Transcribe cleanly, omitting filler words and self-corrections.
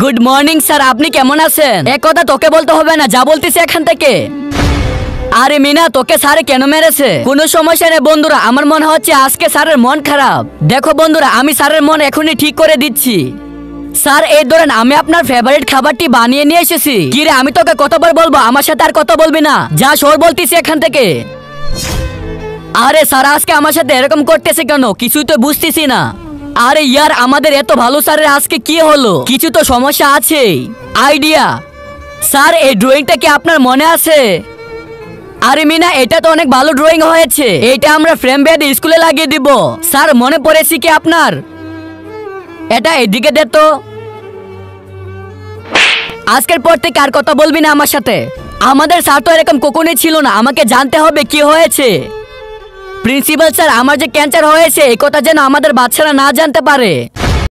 Good morning sir, আপনি কেমন আছেন? এ কথা তোকে বলতে হবে না, যা বলতেছি এখান থেকে। আরে মিনা, তোকে স্যারে কেন মেরেছে? কোনো সমস্যা নেই বন্ধুরা, আমার মনে হচ্ছে আজকে স্যারের মন খারাপ। দেখো বন্ধুরা, আমি স্যারের মন এখনই ঠিক করে দিচ্ছি। স্যার এই ধরেন, আমি আপনার ফেভারিট খাবারটি বানিয়ে নিয়ে এসেছি। কি রে, আমি তোকে কতবার বলবো আমার সাথে আর কথা বলবি না? যা সর বলতেছি এখান থেকে। আরে স্যার আজকে আমার সাথে এরকম করতেছে কেন? কিছুই তো বুঝতেছি না। আরে ইয়ার, আমাদের এত ভালো স্যারের আজকে কি হলো? কিছু তো সমস্যা আছে। আইডিয়া স্যার, এই ড্রয়িংটা কি আপনার মনে আছে? আরে মিনা, এটা তো অনেক ভালো ড্রয়িং হয়েছে। এটা আমরা ফ্রেম বেঁধে স্কুলে লাগিয়ে দিব। স্যার মনে পড়েছে কি আপনার? এটা এদিকে দে তো। আজকের পর থেকে আর কথা বলবি না আমার সাথে। আমাদের স্যার তো এরকম কখনোই ছিল না, আমাকে জানতে হবে কি হয়েছে। প্রিন্সিপাল স্যার, আমার যে ক্যান্সার হয়েছে এই কথা যেন আমাদের বাচ্চারা না জানতে পারে।